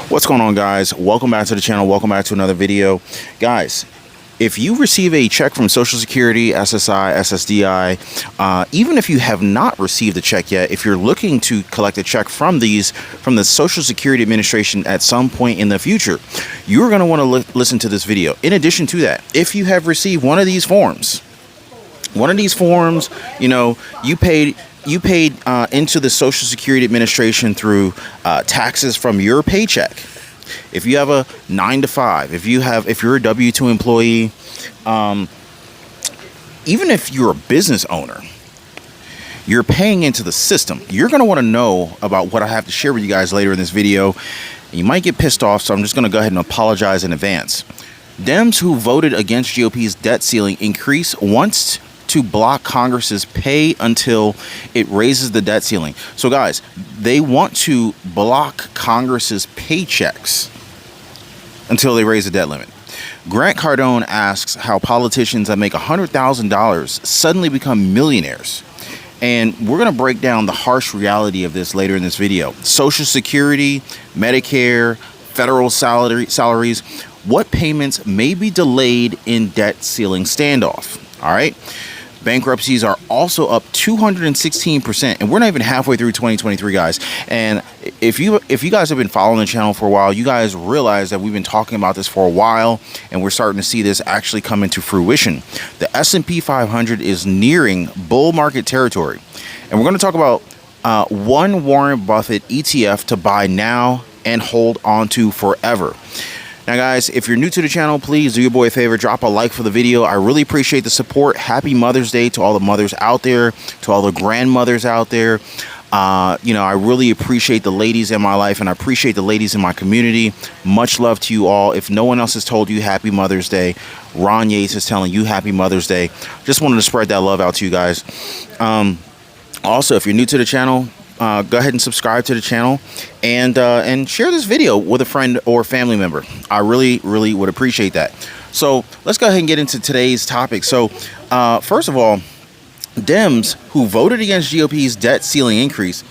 What's going on, guys? Welcome back to the channel. Welcome back to another video. Guys, if you receive a check from Social Security, SSI, SSDI, even if you have not received a check yet, if you're looking to collect a check from the Social Security Administration at some point in the future, you're going to want to listen to this video. In addition to that, if you have received one of these forms, you know, you paid into the Social Security Administration through taxes from your paycheck. If you have a 9-to-5, if you're a W-2 employee, even if you're a business owner, you're paying into the system. You're going to want to know about what I have to share with you guys later in this video. You might get pissed off, so I'm just going to go ahead and apologize in advance. Dems who voted against GOP's debt ceiling increase wants to block Congress's pay until it raises the debt ceiling. So guys, they want to block Congress's paychecks until they raise the debt limit. Grant Cardone asks how politicians that make $100,000 suddenly become millionaires. And we're going to break down the harsh reality of this later in this video. Social Security, Medicare, federal salaries, what payments may be delayed in debt ceiling standoff. All right. Bankruptcies are also up 216%, and we're not even halfway through 2023, guys. And if you guys have been following the channel for a while, you guys realize that we've been talking about this for a while, and we're starting to see this actually come into fruition. The S&P 500 is nearing bull market territory, and we're going to talk about one Warren Buffett ETF to buy now and hold on to forever. Now, guys, if you're new to the channel, please do your boy a favor, drop a like for the video. I really appreciate the support. Happy Mother's Day to all the mothers out there, to all the grandmothers out there. You know, I really appreciate the ladies in my life, and I appreciate the ladies in my community. Much love to you all. If no one else has told you Happy Mother's Day, Ron Yates is telling you Happy Mother's Day. Just wanted to spread that love out to you guys. Also, if you're new to the channel, go ahead and subscribe to the channel and share this video with a friend or family member. I really would appreciate that. So let's go ahead and get into today's topic. So first of all, Dems who voted against GOP's debt ceiling increase,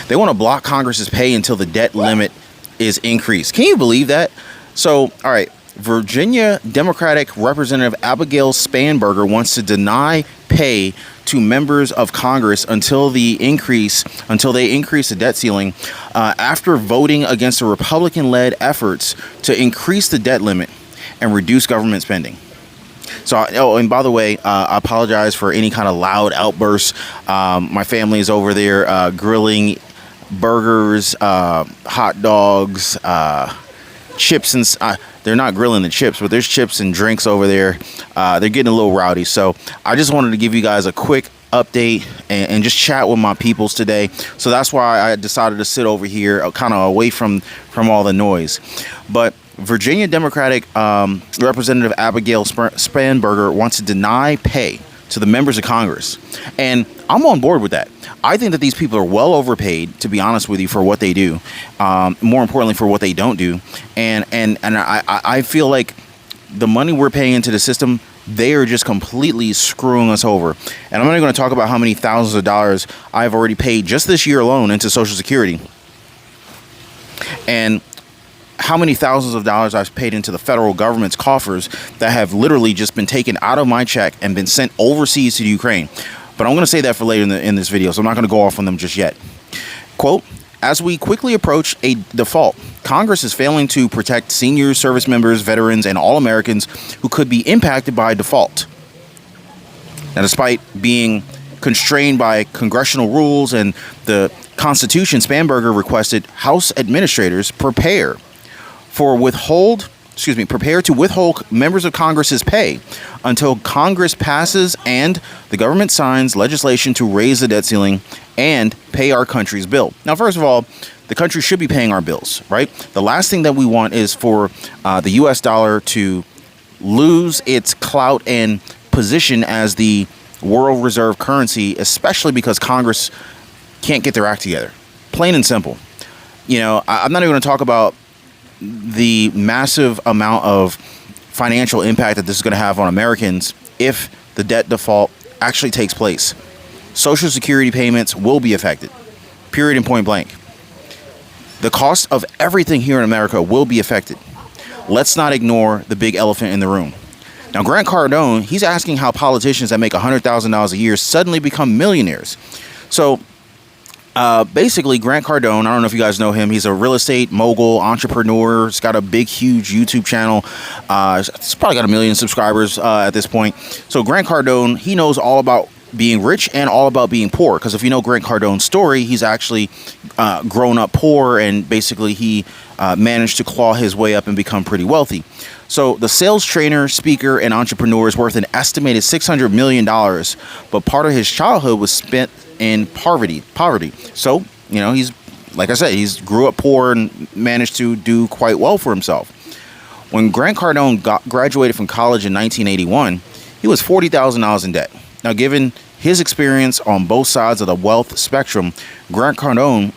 they want to block Congress's pay until the debt limit is increased. Can you believe that? So, all right, Virginia Democratic Representative Abigail Spanberger wants to deny pay to members of Congress until they increase the debt ceiling after voting against the Republican-led efforts to increase the debt limit and reduce government spending. So, oh, and by the way, I apologize for any kind of loud outbursts. My family is over there grilling burgers, hot dogs, chips, and they're not grilling the chips, but there's chips and drinks over there. They're getting a little rowdy. So I just wanted to give you guys a quick update and just chat with my peoples today. So that's why I decided to sit over here kind of away from all the noise. But Virginia Democratic Representative Abigail Spanberger wants to deny pay to the members of Congress. And I'm on board with that. I think that these people are well overpaid, to be honest with you, for what they do. More importantly, for what they don't do. And I feel like the money we're paying into the system, they are just completely screwing us over. And I'm not going to talk about how many thousands of dollars I've already paid just this year alone into Social Security, and how many thousands of dollars I've paid into the federal government's coffers that have literally just been taken out of my check and been sent overseas to Ukraine. But I'm going to say that for later in this video, so I'm not going to go off on them just yet. Quote, as we quickly approach a default, Congress is failing to protect senior service members, veterans, and all Americans who could be impacted by default. Now, despite being constrained by congressional rules and the Constitution, Spanberger requested House administrators prepare to withhold members of Congress's pay until Congress passes and the government signs legislation to raise the debt ceiling and pay our country's bill. Now, first of all, the country should be paying our bills, right? The last thing that we want is for the U.S. dollar to lose its clout and position as the world reserve currency, especially because Congress can't get their act together. Plain and simple. You know, I'm not even going to talk about the massive amount of financial impact that this is going to have on Americans if the debt default actually takes place. Social Security payments will be affected, period and point blank. The cost of everything here in America will be affected. Let's not ignore the big elephant in the room. Now, Grant Cardone, he's asking how politicians that make $100,000 a year suddenly become millionaires. So basically, Grant Cardone, I don't know if you guys know him. He's a real estate mogul, entrepreneur. He's got a big, huge YouTube channel. It's probably got 1 million subscribers at this point. So Grant Cardone, he knows all about being rich and all about being poor. Because if you know Grant Cardone's story, he's actually grown up poor, and basically he managed to claw his way up and become pretty wealthy. So the sales trainer, speaker, and entrepreneur is worth an estimated $600 million, but part of his childhood was spent in poverty. So, you know, he's, like I said, he's grew up poor and managed to do quite well for himself. When Grant Cardone graduated from college in 1981, he was $40,000 in debt. Now, given his experience on both sides of the wealth spectrum, Grant Cardone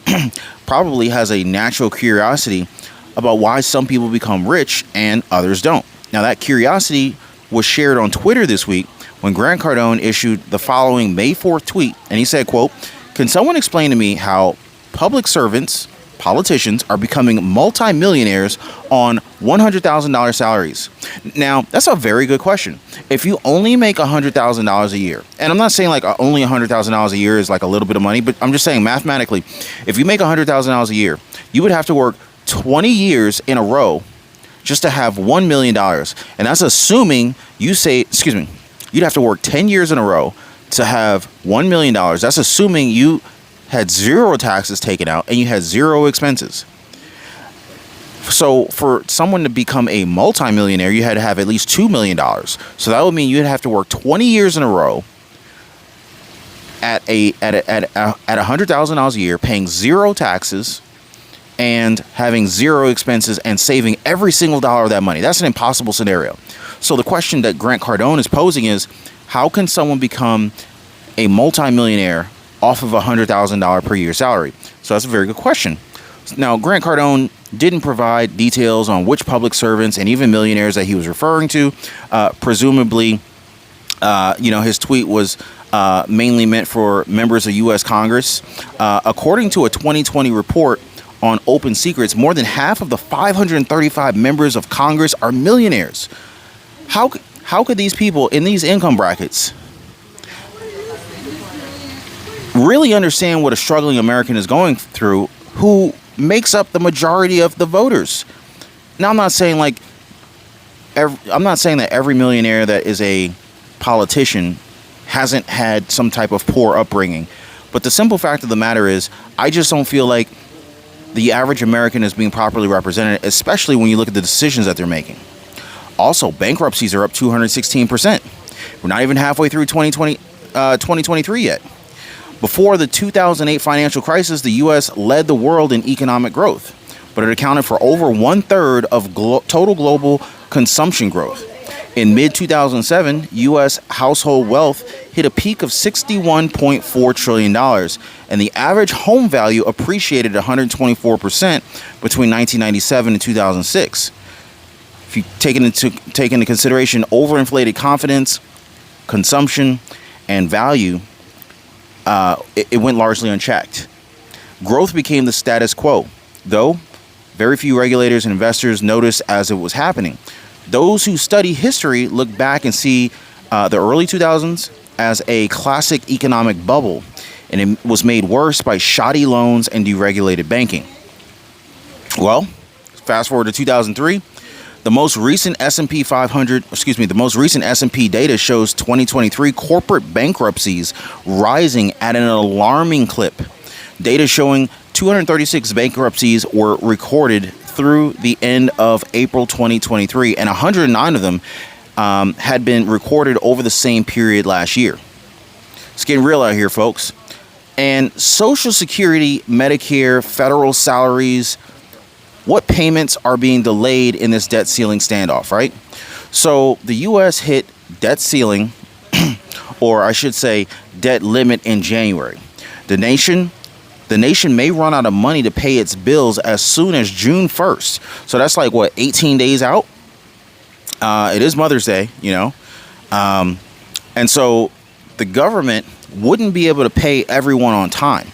probably has a natural curiosity about why some people become rich and others don't. Now, that curiosity was shared on Twitter this week when Grant Cardone issued the following May 4th tweet, and he said, quote, "Can someone explain to me how public servants, politicians, are becoming multimillionaires on $100,000 salaries?" Now, that's a very good question. If you only make $100,000 a year, and I'm not saying like only $100,000 a year is like a little bit of money, but I'm just saying mathematically, if you make $100,000 a year, you would have to work 20 years in a row just to have $1 million. And that's assuming you say, excuse me, you'd have to work 10 years in a row to have $1 million. That's assuming you had zero taxes taken out and you had zero expenses. So for someone to become a multimillionaire, you had to have at least $2 million. So that would mean you'd have to work 20 years in a row at $100,000 a year, paying zero taxes and having zero expenses and saving every single dollar of that money. That's an impossible scenario. So the question that Grant Cardone is posing is, how can someone become a multimillionaire off of $100,000 per year salary? So that's a very good question. Now, Grant Cardone didn't provide details on which public servants and even millionaires that he was referring to. Presumably, his tweet was mainly meant for members of U.S. Congress. According to a 2020 report on Open Secrets, more than half of the 535 members of Congress are millionaires. How could these people in these income brackets really understand what a struggling American is going through who makes up the majority of the voters? Now, I'm not saying that every millionaire that is a politician hasn't had some type of poor upbringing, but the simple fact of the matter is, I just don't feel like the average American is being properly represented, especially when you look at the decisions that they're making. Also, bankruptcies are up 216%. We're not even halfway through 2023 yet. Before the 2008 financial crisis, the U.S. led the world in economic growth, but it accounted for over 1/3 of total global consumption growth. In mid-2007, U.S. household wealth hit a peak of $61.4 trillion, and the average home value appreciated 124% between 1997 and 2006. If you take into consideration overinflated confidence, consumption, and value, it went largely unchecked. Growth became the status quo, though very few regulators and investors noticed as it was happening. Those who study history look back and see the early 2000s as a classic economic bubble, and it was made worse by shoddy loans and deregulated banking. Well, fast forward to 2003. The most recent S&P data shows 2023 corporate bankruptcies rising at an alarming clip. Data showing 236 bankruptcies were recorded through the end of April 2023, and 109 of them had been recorded over the same period last year. It's getting real out here, folks. And Social Security, Medicare, federal salaries, what payments are being delayed in this debt ceiling standoff, right? So the U.S. hit debt ceiling, or I should say debt limit, in January. The nation may run out of money to pay its bills as soon as June 1st. So that's like, 18 days out? It is Mother's Day, and so the government wouldn't be able to pay everyone on time.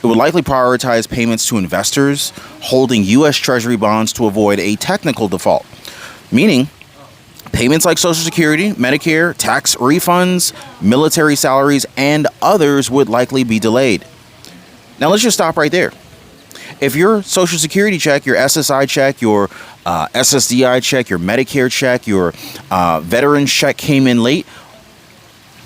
It would likely prioritize payments to investors holding U.S. Treasury bonds to avoid a technical default, meaning payments like Social Security, Medicare, tax refunds, military salaries, and others would likely be delayed. Now, let's just stop right there. If your Social Security check, your SSI check, your SSDI check, your Medicare check, your veterans check came in late,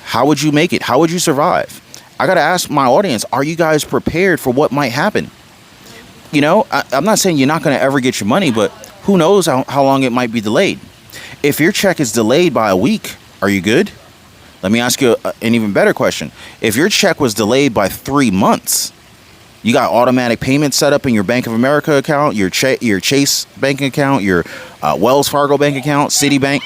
how would you make it? How would you survive? I got to ask my audience, are you guys prepared for what might happen? You know, I'm not saying you're not going to ever get your money, but who knows how long it might be delayed. If your check is delayed by a week, are you good? Let me ask you an even better question. If your check was delayed by 3 months, you got automatic payments set up in your Bank of America account, your Chase bank account, your Wells Fargo bank account, Citibank.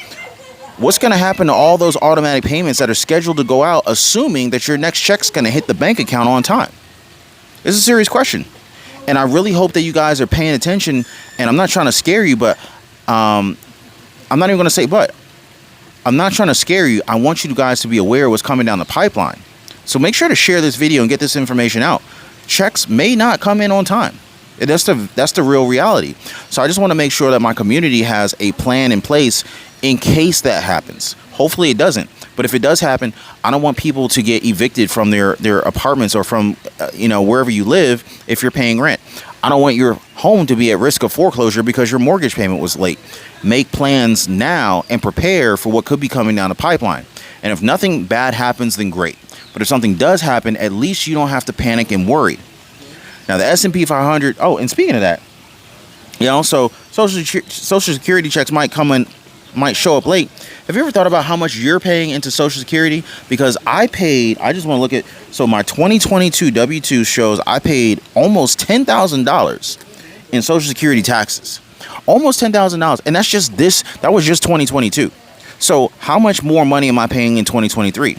What's going to happen to all those automatic payments that are scheduled to go out, assuming that your next check's going to hit the bank account on time? This is a serious question. And I really hope that you guys are paying attention. And I'm not trying to scare you, but I'm not even going to say but. I'm not trying to scare you. I want you guys to be aware of what's coming down the pipeline. So make sure to share this video and get this information out. Checks may not come in on time. That's the real reality. So I just want to make sure that my community has a plan in place in case that happens. Hopefully it doesn't. But if it does happen, I don't want people to get evicted from their apartments or from wherever you live if you're paying rent. I don't want your home to be at risk of foreclosure because your mortgage payment was late. Make plans now and prepare for what could be coming down the pipeline. And if nothing bad happens, then great. But if something does happen, at least you don't have to panic and worry. Now, the S&P 500, and speaking of that, so Social Security checks might show up late. Have you ever thought about how much you're paying into Social Security? Because I just want to look at, so my 2022 W-2 shows I paid almost $10,000 in Social Security taxes. Almost $10,000. And that was just 2022. So how much more money am I paying in 2023?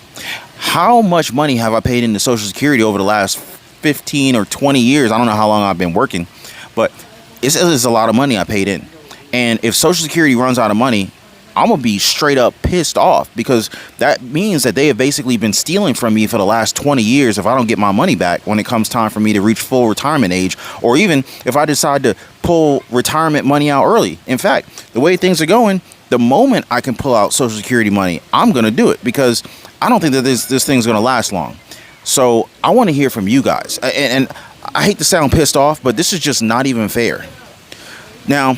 How much money have I paid into Social Security over the last 15 or 20 years? I don't know how long I've been working, but it's a lot of money I paid in. And if Social Security runs out of money, I'm going to be straight up pissed off, because that means that they have basically been stealing from me for the last 20 years if I don't get my money back when it comes time for me to reach full retirement age, or even if I decide to pull retirement money out early. In fact, the way things are going, the moment I can pull out Social Security money, I'm going to do it, because I don't think that this thing's going to last long. So I want to hear from you guys. And I hate to sound pissed off, but this is just not even fair. Now,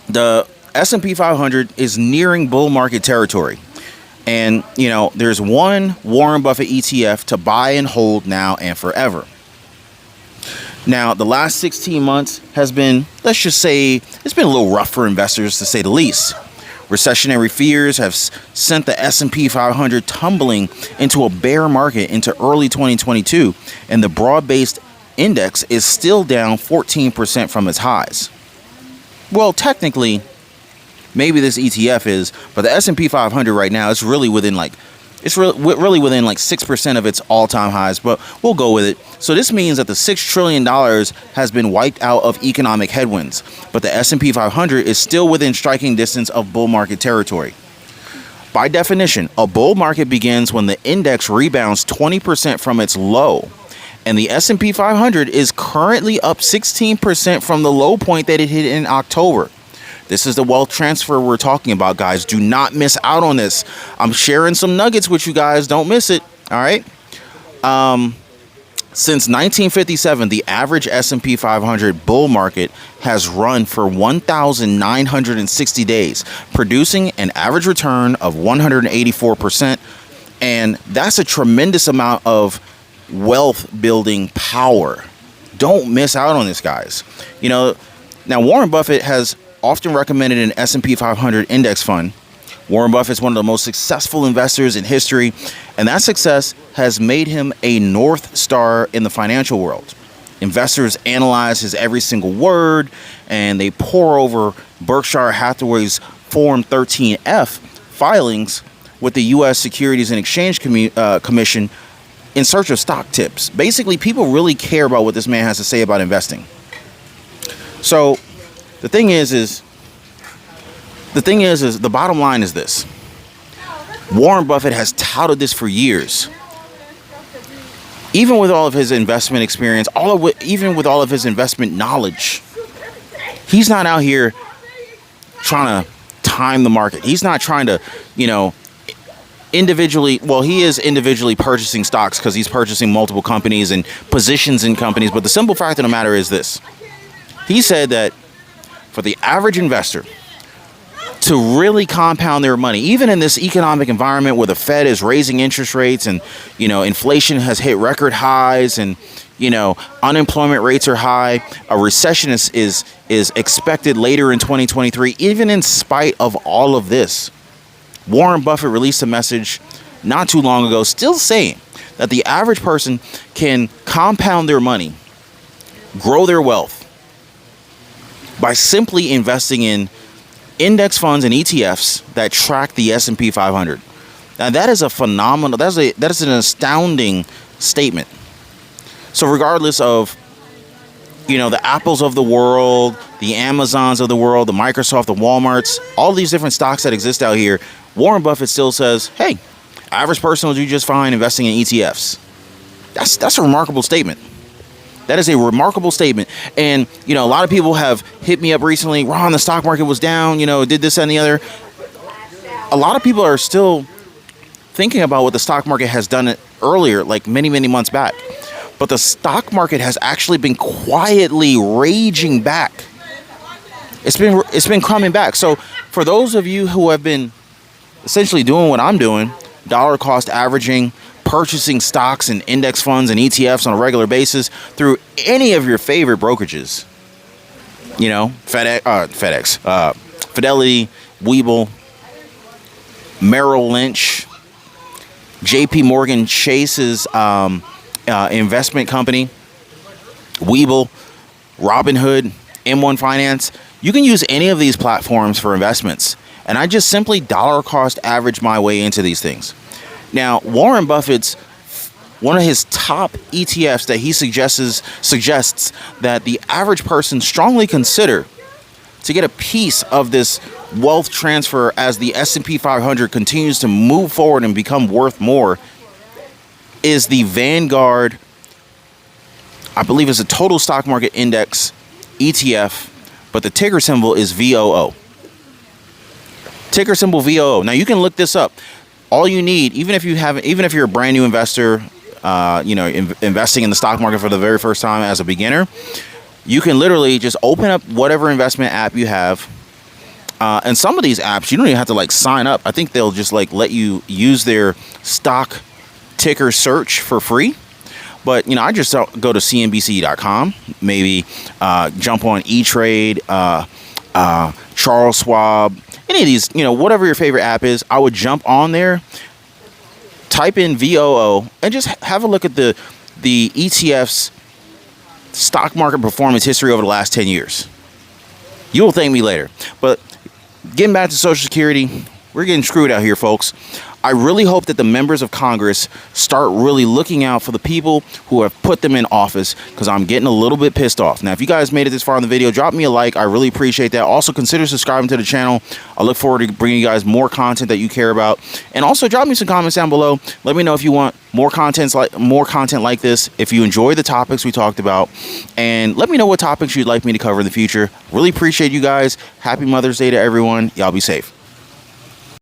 the S&P 500 is nearing bull market territory. And, there's one Warren Buffett ETF to buy and hold now and forever. Now, the last 16 months has been, let's just say, it's been a little rough for investors, to say the least. Recessionary fears have sent the S&P 500 tumbling into a bear market into early 2022, and the broad-based index is still down 14% from its highs. Well, technically, maybe this ETF is, but the S&P 500 right now is really within within 6% of its all-time highs, but we'll go with it. So this means that the $6 trillion has been wiped out of economic headwinds, but the S&P 500 is still within striking distance of bull market territory. By definition, a bull market begins when the index rebounds 20% from its low, and the S&P 500 is currently up 16% from the low point that it hit in October. This is the wealth transfer we're talking about, guys. Do not miss out on this. I'm sharing some nuggets with you guys. Don't miss it. All right. Since 1957, the average S&P 500 bull market has run for 1,960 days, producing an average return of 184%. And that's a tremendous amount of wealth building power. Don't miss out on this, guys. Now Warren Buffett has often recommended an S&P 500 index fund. Warren Buffett is one of the most successful investors in history, and that success has made him a North Star in the financial world. Investors analyze his every single word, and they pore over Berkshire Hathaway's Form 13F filings with the U.S. Securities and Exchange Commission in search of stock tips. Basically, people really care about what this man has to say about investing. So the thing is the bottom line is this. Warren Buffett has touted this for years. even with all of his investment experience, even with all of his investment knowledge, he's not out here trying to time the market. He's not trying to, individually, well, he is individually purchasing stocks because he's purchasing multiple companies and positions in companies. But the simple fact of the matter is this. He said that for the average investor to really compound their money, even in this economic environment where the Fed is raising interest rates and, inflation has hit record highs and, unemployment rates are high, a recession is expected later in 2023, even in spite of all of this, Warren Buffett released a message not too long ago still saying that the average person can compound their money, grow their wealth by simply investing in index funds and ETFs that track the S&P 500. Now that is a phenomenal, that is an astounding statement. So regardless of, the Apples of the world, the Amazons of the world, the Microsoft, the Walmarts, all these different stocks that exist out here, Warren Buffett still says, hey, average person will do just fine investing in ETFs. That's a remarkable statement. That is a remarkable statement. And, a lot of people have hit me up recently. Ron, the stock market was down, did this and the other. A lot of people are still thinking about what the stock market has done earlier, like many, many months back. But the stock market has actually been quietly raging back. It's been coming back. So for those of you who have been essentially doing what I'm doing, dollar cost averaging, purchasing stocks and index funds and ETFs on a regular basis through any of your favorite brokerages, FedEx, Fidelity, Webull, Merrill Lynch, JP Morgan Chase's investment company, Webull, Robinhood, M1 Finance. You can use any of these platforms for investments. And I just simply dollar cost average my way into these things. Now, Warren Buffett's one of his top ETFs that he suggests that the average person strongly consider to get a piece of this wealth transfer as the S&P 500 continues to move forward and become worth more is the Vanguard, I believe it's a total stock market index ETF, but the ticker symbol is VOO. Ticker symbol VOO. Now you can look this up. All you need, even if you're a brand new investor, investing in the stock market for the very first time as a beginner, you can literally just open up whatever investment app you have. And some of these apps, you don't even have to sign up. I think they'll just let you use their stock ticker search for free. But, I just go to cnbc.com, maybe jump on E-Trade, Charles Schwab, any of these, whatever your favorite app is. I would jump on there, type in VOO, and just have a look at the ETF's stock market performance history over the last 10 years. You will thank me later. But getting back to Social Security, we're getting screwed out here, folks. I really hope that the members of Congress start really looking out for the people who have put them in office, because I'm getting a little bit pissed off. Now, if you guys made it this far in the video, drop me a like. I really appreciate that. Also, consider subscribing to the channel. I look forward to bringing you guys more content that you care about. And also, drop me some comments down below. Let me know if you want more content like this, if you enjoy the topics we talked about, and let me know what topics you'd like me to cover in the future. Really appreciate you guys. Happy Mother's Day to everyone. Y'all be safe.